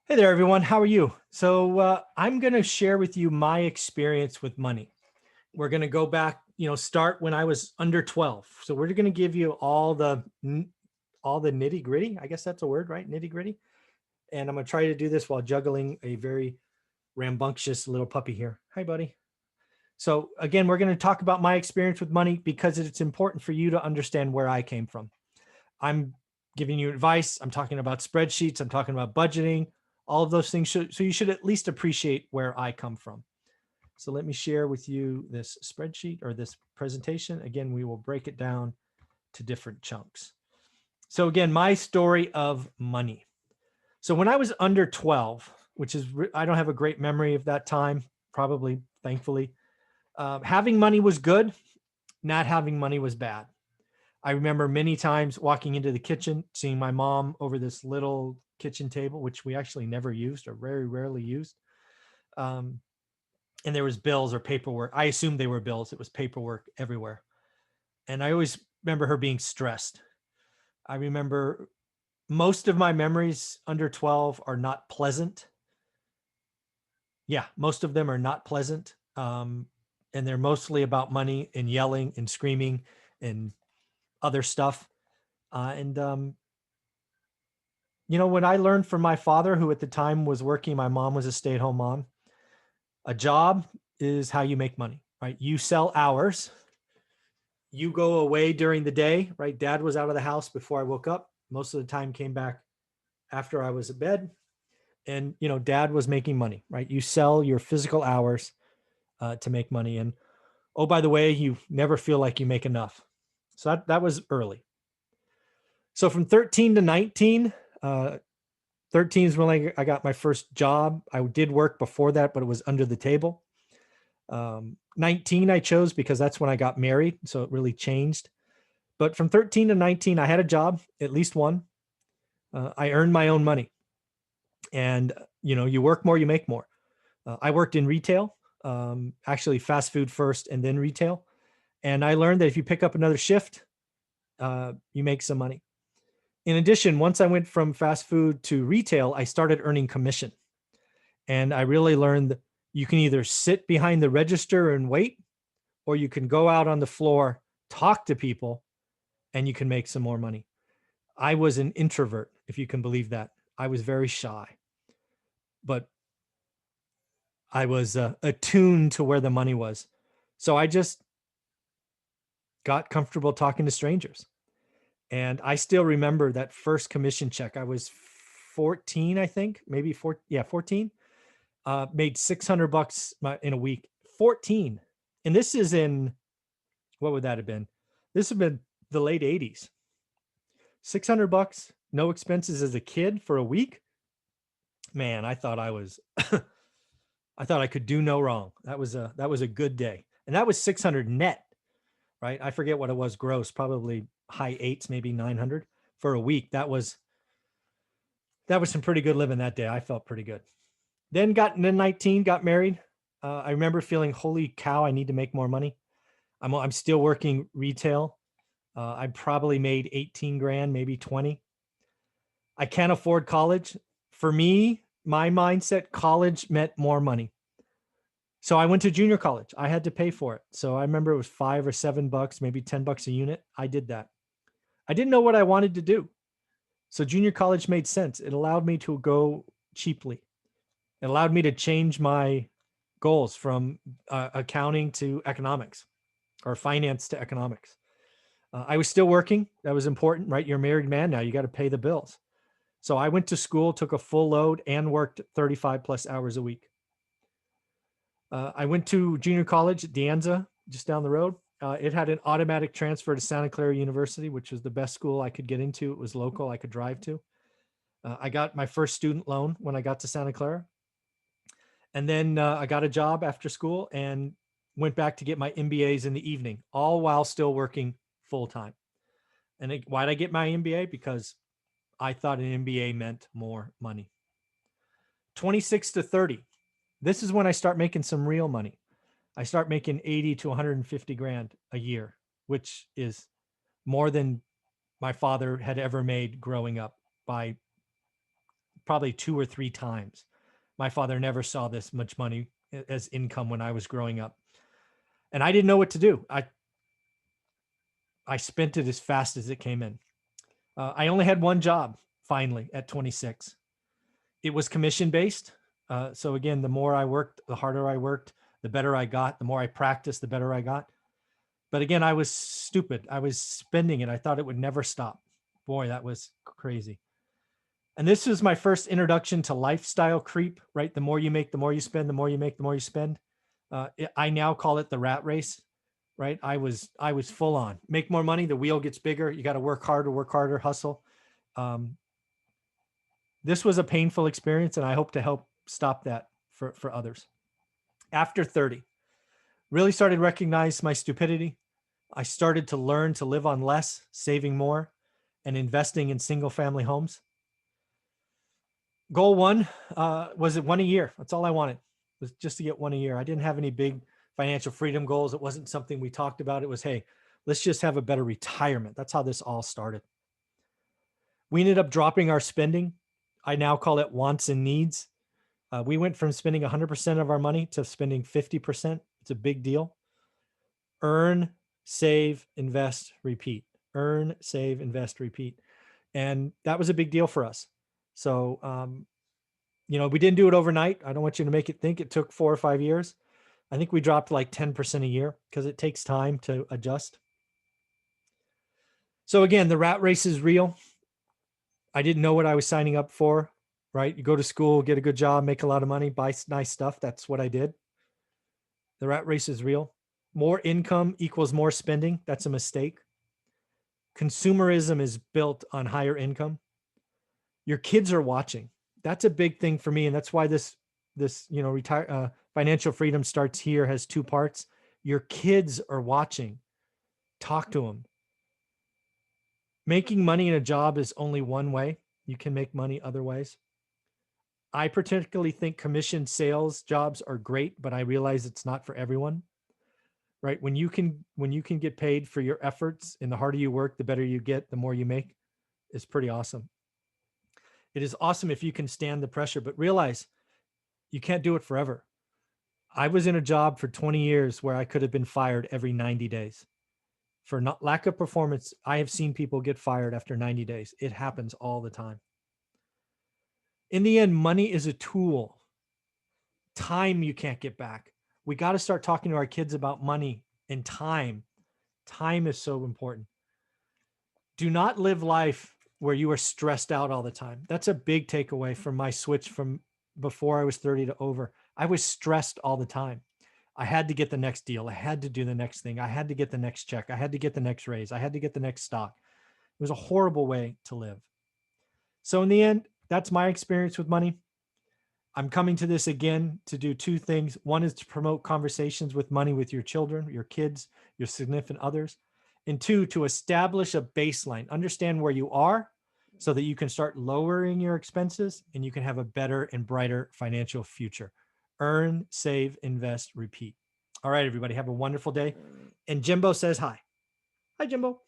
Hey there, everyone. How are you? I'm going to share with you my experience with money. We're going to go back, start when I was under 12. So we're going to give you all the nitty gritty. I guess that's a word, right? Nitty gritty. And I'm going to try to do this while juggling a very rambunctious little puppy here. Hi, buddy. So again, we're going to talk about my experience with money because it's important for you to understand where I came from. I'm giving you advice. I'm talking about spreadsheets. I'm talking about budgeting, all of those things. So you should at least appreciate where I come from. So let me share with you this spreadsheet or this presentation. Again, we will break it down to different chunks. So again, my story of money. So when I was under 12, which is, I don't have a great memory of that time, probably, thankfully. Having money was good. Not having money was bad. I remember many times walking into the kitchen, seeing my mom over this little kitchen table, which we actually never used or very rarely used. Um, and there was bills or paperwork. I assumed they were bills. It was paperwork everywhere. And I always remember her being stressed. I remember most of my memories under 12 are not pleasant. Yeah, most of them are not pleasant. And they're mostly about money and yelling and screaming and other stuff. And when I learned from my father, who at the time was working, my mom was a stay-at-home mom. A job is how you make money, right? You sell hours. You go away during the day, right? Dad was out of the house before I woke up. Most of the time came back after I was in bed. And, dad was making money, right? You sell your physical hours to make money. And oh, by the way, you never feel like you make enough. So that was early. So from 13 to 19, 13 is when I got my first job. I did work before that, but it was under the table. 19 I chose because that's when I got married. So it really changed. But from 13 to 19, I had a job, at least one. I earned my own money. And, you work more, you make more. I worked in retail, actually fast food first and then retail. And I learned that if you pick up another shift, you make some money. In addition, once I went from fast food to retail, I started earning commission. And I really learned that you can either sit behind the register and wait, or you can go out on the floor, talk to people, and you can make some more money. I was an introvert, if you can believe that. I was very shy, but I was attuned to where the money was. So I just got comfortable talking to strangers. And I still remember that first commission check. I was 14, I think, maybe 14. Made $600 in a week. 14. And this is in, what would that have been? This would have been the late 80s. $600, no expenses as a kid for a week. Man, I thought I was I thought I could do no wrong. That was a good day. And that was 600 net, right? I forget what it was gross, probably high eights, maybe 900 for a week. That was some pretty good living that day. I felt pretty good. Then got into 19, got married. I remember feeling, holy cow, I need to make more money. I'm still working retail. I probably made 18 grand, maybe 20. I can't afford college. For me, my mindset, college meant more money. So I went to junior college. I had to pay for it. So I remember it was $5 or $7, maybe $10 a unit. I did that. I didn't know what I wanted to do. So junior college made sense. It allowed me to go cheaply. It allowed me to change my goals from accounting to economics or finance to economics. I was still working. That was important, right? You're a married man now. You got to pay the bills. So I went to school, took a full load, and worked 35 plus hours a week. I went to junior college at De Anza, just down the road. It had an automatic transfer to Santa Clara University, which was the best school I could get into. It was local, I could drive to. I got my first student loan when I got to Santa Clara. And then I got a job after school and went back to get my MBAs in the evening, all while still working full time. And why did I get my MBA? Because I thought an MBA meant more money. 26 to 30. This is when I start making some real money. I start making 80 to 150 grand a year, which is more than my father had ever made growing up by probably 2 or 3 times. My father never saw this much money as income when I was growing up. And I didn't know what to do. I spent it as fast as it came in. I only had one job finally at 26. It was commission based. So again, the more I worked, the harder I worked, the better I got. The more I practiced, the better I got. But again, I was stupid. I was spending it. I thought it would never stop. Boy, that was crazy. And this was my first introduction to lifestyle creep, right? The more you make, the more you spend, the more you make, the more you spend. I now call it the rat race, right? I was full on. Make more money, the wheel gets bigger. You got to work harder, hustle. This was a painful experience, and I hope to help stop that for others. After 30, really started to recognize my stupidity. I started to learn to live on less, saving more, and investing in single family homes. Goal one was one a year. That's all I wanted, was just to get one a year. I didn't have any big financial freedom goals. It wasn't something we talked about. It was, hey, let's just have a better retirement. That's how this all started. We ended up dropping our spending. I now call it wants and needs. We went from spending 100% of our money to spending 50%. It's a big deal. Earn, save, invest, repeat. Earn, save, invest, repeat. And that was a big deal for us. So, we didn't do it overnight. I don't want you to make it think it took 4 or 5 years. I think we dropped like 10% a year because it takes time to adjust. So again, the rat race is real. I didn't know what I was signing up for, right? You go to school, get a good job, make a lot of money, buy nice stuff. That's what I did. The rat race is real. More income equals more spending. That's a mistake. Consumerism is built on higher income. Your kids are watching. That's a big thing for me. And that's why this financial freedom starts here, has 2 parts. Your kids are watching. Talk to them. Making money in a job is only one way. You can make money other ways. I particularly think commission sales jobs are great, but I realize it's not for everyone, right? When you can get paid for your efforts, and the harder you work, the better you get, the more you make, is pretty awesome. It is awesome if you can stand the pressure, but realize you can't do it forever. I was in a job for 20 years where I could have been fired every 90 days. For lack of performance, I have seen people get fired after 90 days. It happens all the time. In the end, money is a tool. Time you can't get back. We got to start talking to our kids about money and time. Time is so important. Do not live life where you are stressed out all the time. That's a big takeaway from my switch from before I was 30 to over. I was stressed all the time. I had to get the next deal. I had to do the next thing. I had to get the next check. I had to get the next raise. I had to get the next stock. It was a horrible way to live. So in the end, that's my experience with money. I'm coming to this again to do 2 things. One is to promote conversations with money with your children, your kids, your significant others. And 2, to establish a baseline, understand where you are so that you can start lowering your expenses and you can have a better and brighter financial future. Earn, save, invest, repeat. All right, everybody, have a wonderful day. And Jimbo says hi. Hi, Jimbo.